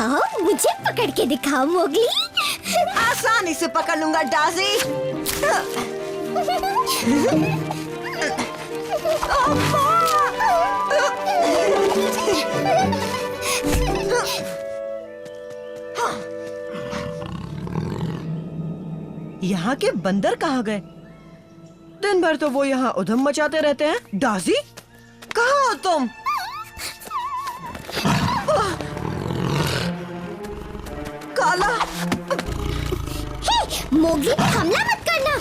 आओ मुझे पकड़ के दिखाओ मोगली। आसानी से पकड़ लूंगा डाजी। यहाँ के बंदर कहाँ गए? दिन भर तो वो यहाँ उधम मचाते रहते हैं। डाजी, कहाँ हो तुम? काला, मोगली हमला मत करना।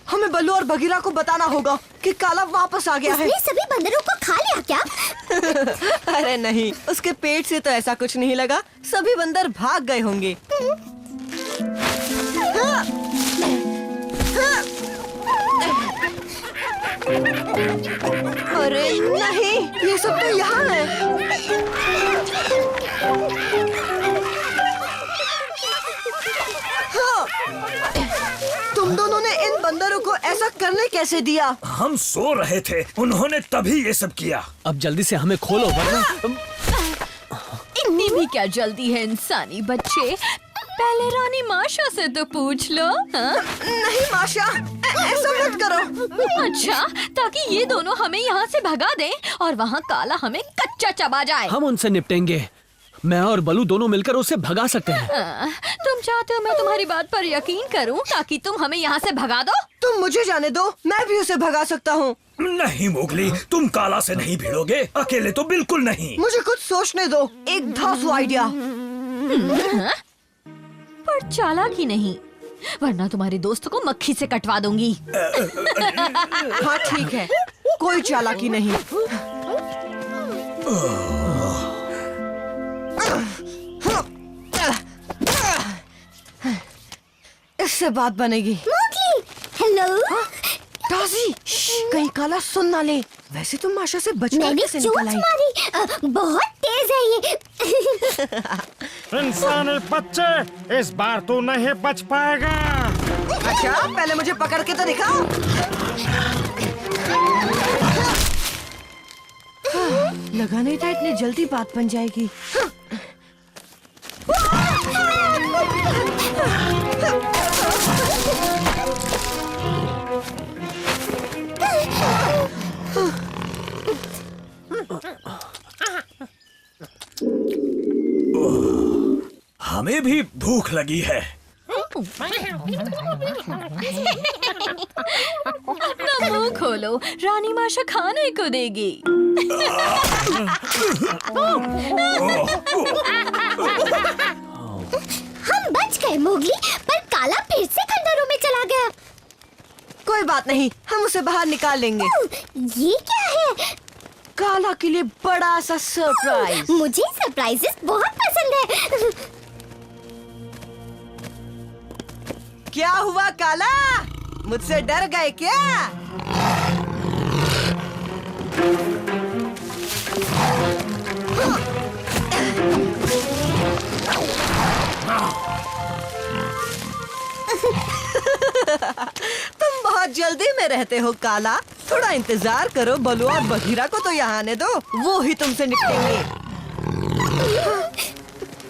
हमें बल्लू और बगीरा को बताना होगा कि काला वापस आ गया है। उसने सभी बंदरों को खा लिया क्या? अरे नहीं, उसके पेट से तो ऐसा कुछ नहीं लगा। सभी बंदर भाग गए होंगे। अरे नहीं, ये सब तो यहाँ है। तुम दोनों ने इन बंदरों को ऐसा करने कैसे दिया? हम सो रहे थे, उन्होंने तभी ये सब किया। अब जल्दी से हमें खोलो वरना इतनी भी क्या जल्दी है इंसानी बच्चे। पहले रानी माशा से तो पूछ लो। हाँ? नहीं माशा, ऐसा मत करो। अच्छा, ताकि ये दोनों हमें यहाँ से भगा दें और वहाँ काला हमें कच्चा चबा जाए। हम उनसे निपटेंगे। मैं और बलू दोनों मिलकर उसे भगा सकते हैं। तुम चाहते हो मैं तुम्हारी बात पर यकीन करूं ताकि तुम हमें यहाँ से भगा दो? तुम मुझे जाने दो, मैं भी उसे भगा सकता हूँ। नहीं मोगली, तुम काला से नहीं भिड़ोगे, अकेले तो बिल्कुल नहीं। मुझे कुछ सोचने दो, एक धांसू आइडिया। पर चालाकी नहीं, वरना तुम्हारे दोस्त को मक्खी से कटवा दूंगी। हाँ ठीक है, कोई चालाकी नहीं। इससे बात बनेगी। Mowgli, hello. डाजी, कहीं काला सुन ना ले। वैसे तुम माशा से बचकर मैंने कैसे चोट निकल आई? मारी। बहुत तेज है ये। इंसानी बच्चे, इस बार तू नहीं बच पाएगा। अच्छा, पहले मुझे पकड़ के तो दिखाओ। लगा नहीं था इतनी जल्दी बात बन जाएगी। हमें भी भूख लगी है। अपना मुंह खोलो, रानी माशा खाने को देगी। हम बच गए मोगली, पर काला फिर से खंडहरों में चला गया। कोई बात नहीं, हम उसे बाहर निकाल लेंगे। ये क्या है? काला के लिए बड़ा सा सरप्राइज। मुझे सरप्राइजेस बहुत पसंद है। क्या हुआ काला? मुझसे डर गए क्या? तुम बहुत जल्दी में रहते हो काला। थोड़ा इंतजार करो, बलू और बगीरा को तो यहाँ आने दो, वो ही तुमसे निपटेंगे।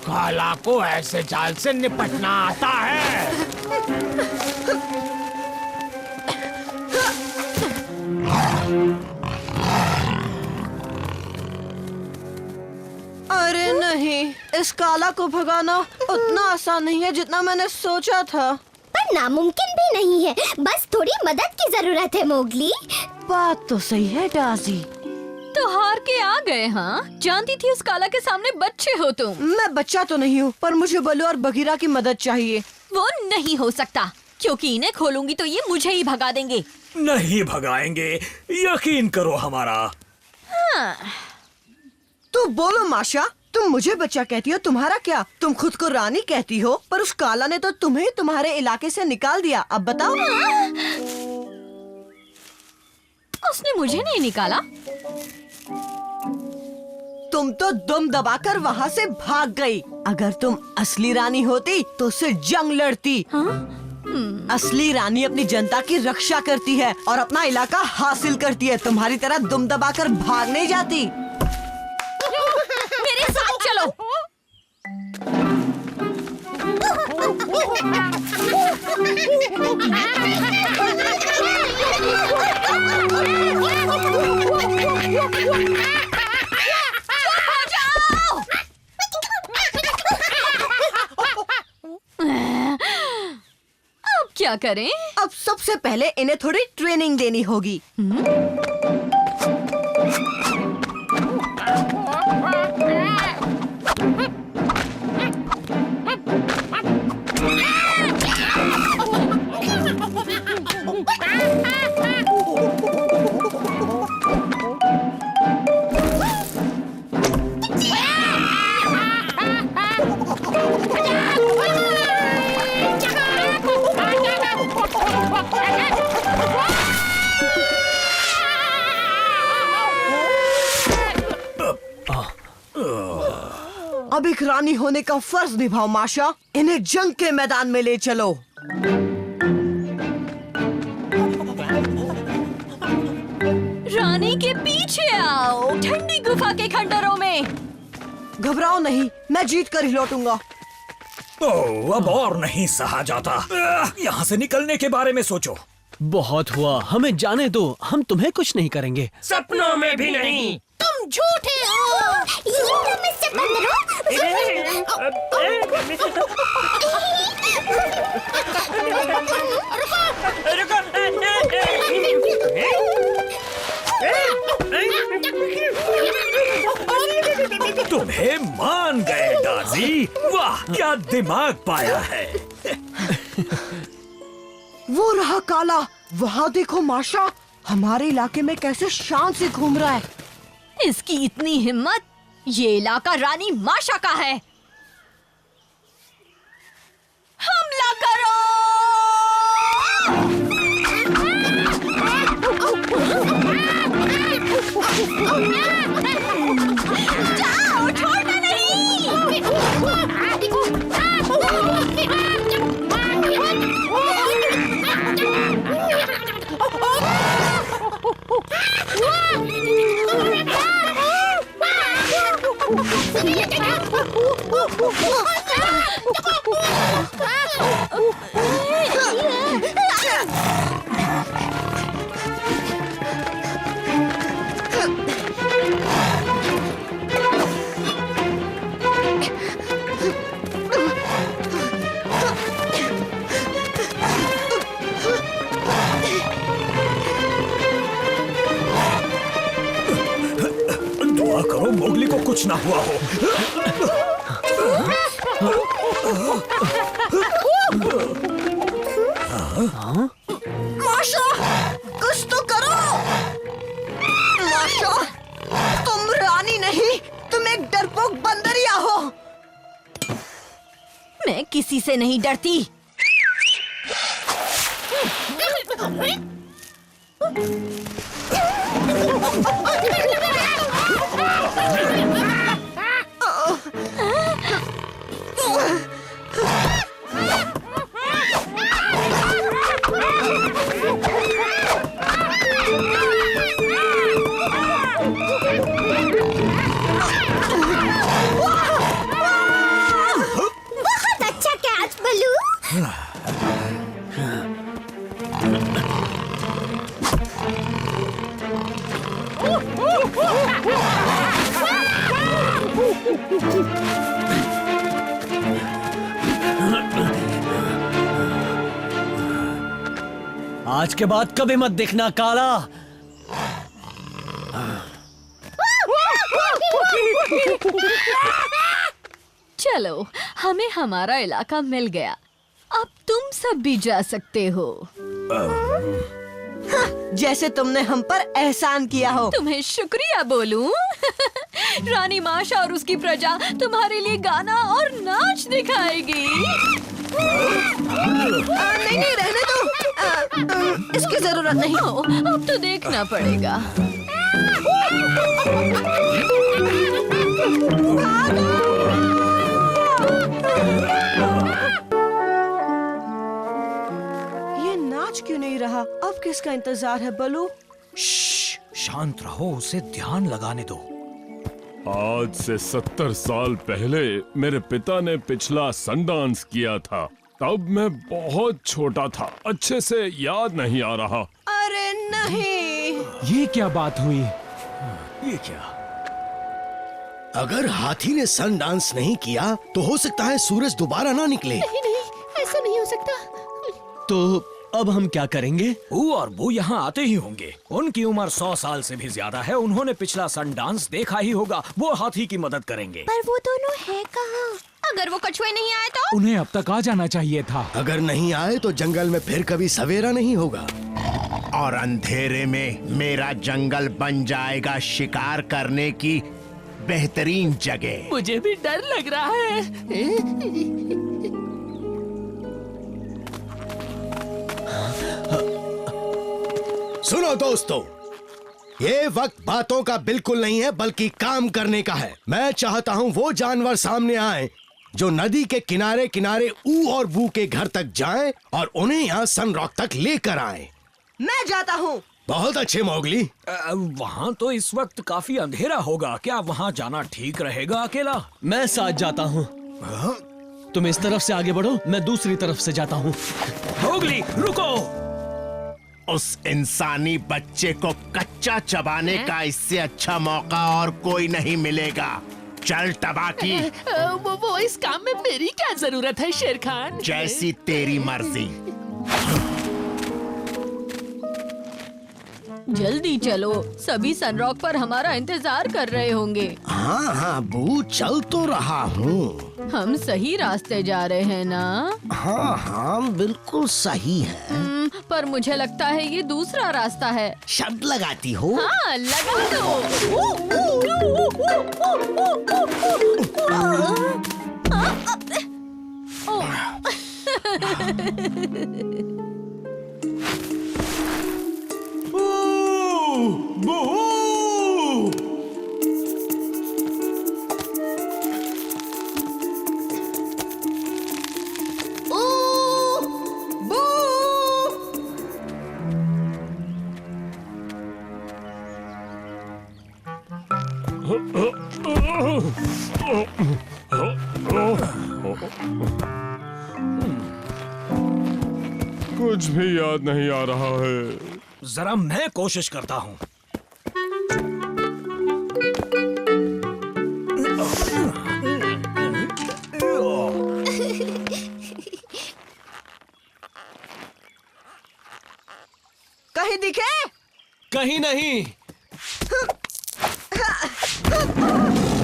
काला को ऐसे जाल से निपटना आता है। अरे नहीं, इस काला को भगाना उतना आसान नहीं है जितना मैंने सोचा था। पर नामुमकिन भी नहीं है, बस थोड़ी मदद की जरूरत है मोगली। बात तो सही है डाजी। तो हार के आ गए? हाँ, जानती थी उस काला के सामने बच्चे हो तुम। मैं बच्चा तो नहीं हूँ, पर मुझे बलू और बगीरा की मदद चाहिए। वो नहीं हो सकता, क्योंकि इन्हें खोलूंगी तो ये मुझे ही भगा देंगे। नहीं भगाएंगे, यकीन करो हमारा। हाँ। तो बोलो माशा, तुम मुझे बच्चा कहती हो, तुम्हारा क्या? तुम खुद को रानी कहती हो, पर उस काला ने तो तुम्हें तुम्हारे इलाके से निकाल दिया। अब बताओ। उसने मुझे नहीं निकाला, तुम तो दुम दबाकर वहाँ से भाग गई। अगर तुम असली रानी होती तो उससे जंग लड़ती। असली रानी अपनी जनता की रक्षा करती है और अपना इलाका हासिल करती है। तुम्हारी तरह दुम दबाकर भाग नहीं जाती। मेरे साथ चलो। अब क्या करें? अब सबसे पहले इन्हें थोड़ी ट्रेनिंग देनी होगी। अब एक रानी होने का फर्ज निभाओ माशा। इन्हें जंग के मैदान में ले चलो। रानी के पीछे आओ, ठंडी गुफा के खंडरों में। घबराओ नहीं, मैं जीत कर ही लौटूंगा। ओह, अब और नहीं सहा जाता। यहाँ से निकलने के बारे में सोचो। बहुत हुआ, हमें जाने दो। हम तुम्हें कुछ नहीं करेंगे। सपनों में भी नहीं। तुम झूठे हो। ये तो मिस्टर बंदरो। तुम्हें मान गए दाजी। वाह, क्या दिमाग पाया है। वो रहा काला। वहाँ देखो माशा, हमारे इलाके में कैसे शान से घूम रहा है। इसकी इतनी हिम्मत। ये इलाका रानी माशा का है। हमला करो। जाओ, छोड़ना नहीं। दुआ करो मोगली को कुछ ना हुआ हो। माशा, कुछ तो करो। माशा, तुम रानी नहीं, तुम एक डरपोक बंदरिया हो। मैं किसी से नहीं डरती। बहुत अच्छा कैच बलू। आज के बाद कभी मत दिखना काला। चलो, हमें हमारा इलाका मिल गया। अब तुम सब भी जा सकते हो। जैसे तुमने हम पर एहसान किया हो। तुम्हें शुक्रिया बोलूं? रानी माशा और उसकी प्रजा तुम्हारे लिए गाना और नाच दिखाएगी। नहीं नहीं, रहने दो। इसकी जरूरत नहीं। अब तो देखना पड़ेगा। किसका इंतजार है बलू? शांत रहो, उसे ध्यान लगाने दो। आज से 70 साल पहले मेरे पिता ने पिछला सनडांस किया था। तब मैं बहुत छोटा था, अच्छे से याद नहीं आ रहा। अरे नहीं, ये क्या बात हुई? ये क्या? अगर हाथी ने सन डांस नहीं किया तो हो सकता है सूरज दोबारा ना निकले। नहीं नहीं, ऐसा नहीं हो सकता। तो अब हम क्या करेंगे? वो और वो यहाँ आते ही होंगे। उनकी उम्र 100 साल से भी ज्यादा है। उन्होंने पिछला सन डांस देखा ही होगा। वो हाथी की मदद करेंगे। पर वो दोनों है कहाँ? अगर वो कछुए नहीं आए तो? उन्हें अब तक आ जाना चाहिए था। अगर नहीं आए तो जंगल में फिर कभी सवेरा नहीं होगा। और अंधेरे में मेरा जंगल बन जाएगा शिकार करने की बेहतरीन जगह। मुझे भी डर लग रहा है। सुनो दोस्तों, ये वक्त बातों का बिल्कुल नहीं है बल्कि काम करने का है। मैं चाहता हूँ वो जानवर सामने आए जो नदी के किनारे किनारे ऊ और बू के घर तक जाएं और उन्हें यहाँ सन रॉक तक लेकर आएं। मैं जाता हूँ। बहुत अच्छे मोगली। वहाँ तो इस वक्त काफी अंधेरा होगा। क्या वहाँ जाना ठीक रहेगा अकेला? मैं साथ जाता हूँ। तुम इस तरफ से आगे बढ़ो, मैं दूसरी तरफ से जाता हूँ। मोगली रुको। उस इंसानी बच्चे को कच्चा चबाने का इससे अच्छा मौका और कोई नहीं मिलेगा। चल तबाकी। वो इस काम में मेरी क्या जरूरत है शेर खान? जैसी तेरी मर्जी। जल्दी चलो, सभी सनरॉक पर हमारा इंतजार कर रहे होंगे। हाँ हाँ बू, चल तो रहा हूँ। हम सही रास्ते जा रहे हैं ना? हाँ हाँ बिल्कुल सही है। पर मुझे लगता है ये दूसरा रास्ता है। शब्द लगाती हो? हाँ, लगा कुछ भी याद नहीं आ रहा है। जरा मैं कोशिश करता हूँ। कहीं दिखे? कहीं नहीं।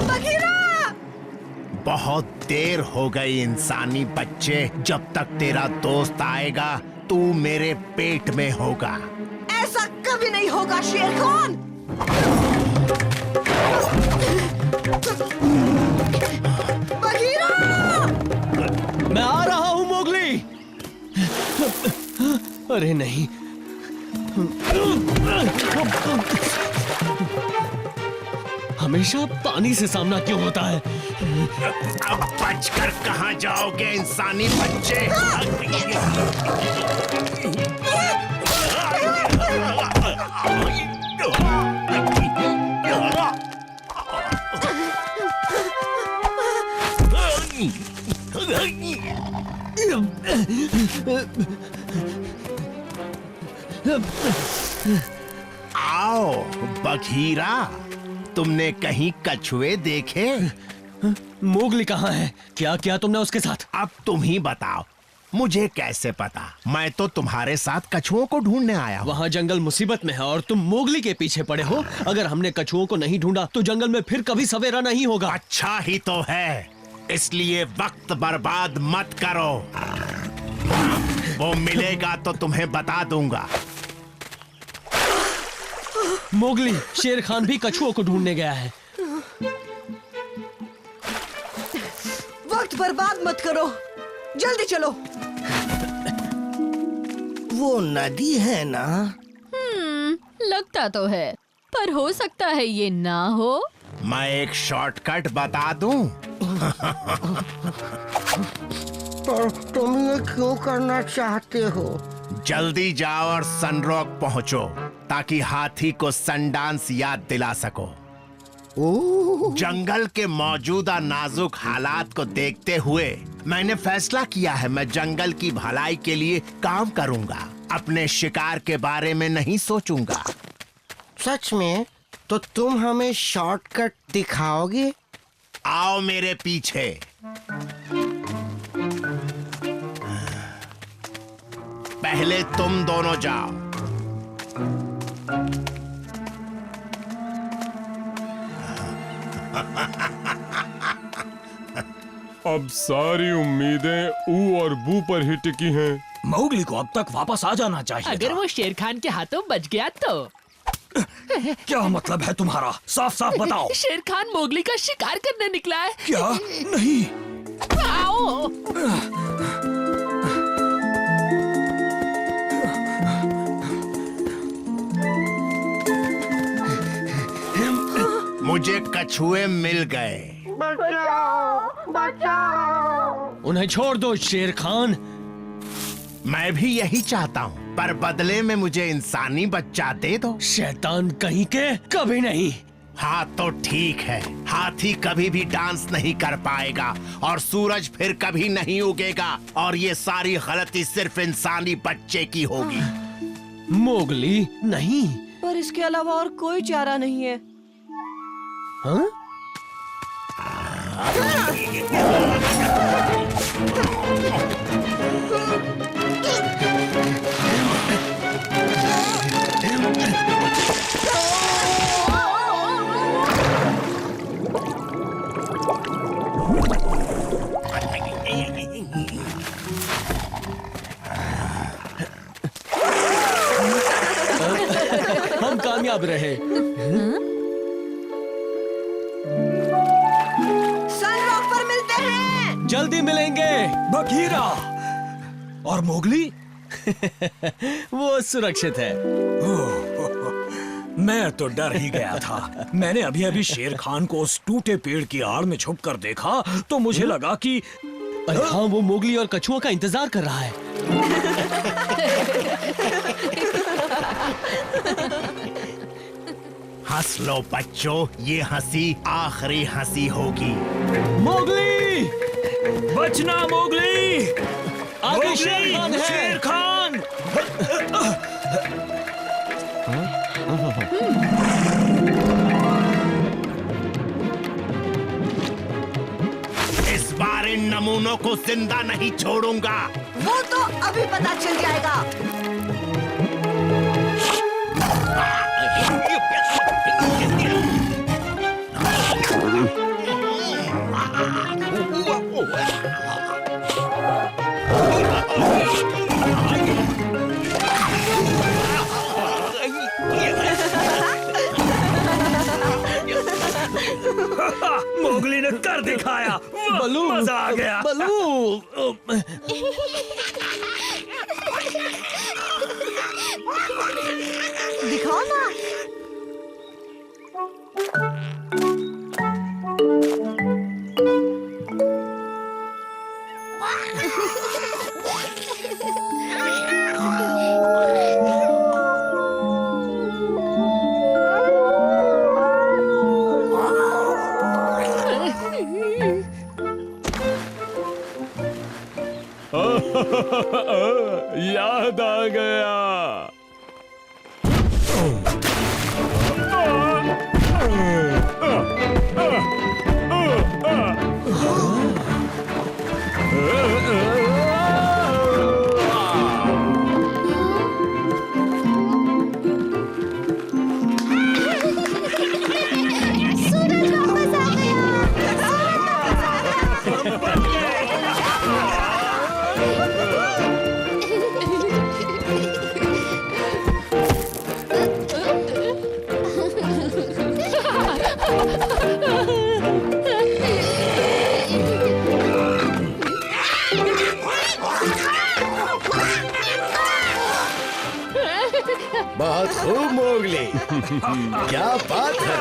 बघीरा! बहुत देर हो गई इंसानी बच्चे। जब तक तेरा दोस्त आएगा तू मेरे पेट में होगा। ऐसा कभी नहीं होगा शेर खान। बघीरा! मैं आ रहा हूँ मोगली। अरे नहीं, हमेशा पानी से सामना क्यों होता है? अब बचकर कहाँ जाओगे इंसानी बच्चे? आओ बघीरा, तुमने कहीं कछुए देखे? मोगली कहाँ है? क्या किया तुमने उसके साथ? अब तुम ही बताओ, मुझे कैसे पता? मैं तो तुम्हारे साथ कछुओं को ढूंढने आया हूँ। वहाँ जंगल मुसीबत में है और तुम मोगली के पीछे पड़े हो। अगर हमने कछुओं को नहीं ढूंढा तो जंगल में फिर कभी सवेरा नहीं होगा। अच्छा ही तो है, इसलिए वक्त बर्बाद मत करो। वो मिलेगा तो तुम्हें बता दूंगा। मोगली, शेर खान भी कछुओं को ढूंढने गया है। वक्त बर्बाद मत करो, जल्दी चलो। वो नदी है ना? लगता तो है, पर हो सकता है ये ना हो। मैं एक शॉर्टकट बता दूं? पर तुम ये क्यों करना चाहते हो? जल्दी जाओ और सनरॉक पहुंचो ताकि हाथी को सनडांस याद दिला सको। जंगल के मौजूदा नाजुक हालात को देखते हुए मैंने फैसला किया है, मैं जंगल की भलाई के लिए काम करूंगा, अपने शिकार के बारे में नहीं सोचूंगा। सच में? तो तुम हमें शॉर्टकट दिखाओगे? आओ मेरे पीछे। पहले तुम दोनों जाओ। अब सारी उम्मीदें ऊ और बू पर ही टिकी हैं। मोगली को अब तक वापस आ जाना चाहिए अगर था। वो शेर खान के हाथों बच गया तो। क्या मतलब है तुम्हारा? साफ साफ बताओ। शेर खान मोगली का शिकार करने निकला है। क्या? नहीं। आओ। मुझे कछुए मिल गए। उन्हें छोड़ दो शेर खान। मैं भी यही चाहता हूँ, पर बदले में मुझे इंसानी बच्चा दे दो। शैतान कहीं के, कभी नहीं। हाँ तो ठीक है, हाथी कभी भी डांस नहीं कर पाएगा और सूरज फिर कभी नहीं उगेगा और ये सारी गलती सिर्फ इंसानी बच्चे की होगी। मोगली नहीं। पर इसके अलावा और कोई चारा नहीं है। हाँ? हम कामयाब रहे। सनरॉक पर मिलते हैं। जल्दी मिलेंगे। बघीरा और मोगली वो सुरक्षित है। मैं तो डर ही गया था। मैंने अभी अभी शेर खान को उस टूटे पेड़ की आड़ में छुप कर देखा तो मुझे लगा कि अरे हाँ, वो मोगली और कछुआ का इंतजार कर रहा है। हंस लो बच्चों, ये हंसी आखिरी हंसी होगी। मोगली! बचना मोगली! आगे शेर खान है। शेर खान! इस बार इन नमूनों को जिंदा नहीं छोड़ूंगा। वो तो अभी पता चल जाएगा। मोगली ने कर दिखाया। बलू! मजा आ गया। बलू! दिखाओ ना। याद आ गया। सूरज वापस आ बहुत खूब मोगली। क्या बात है।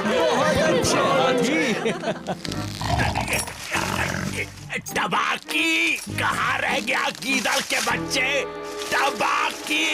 बहुत अच्छे हाथी। टबाकी, कहाँ रह गया गीदड़ के बच्चे? टबाकी!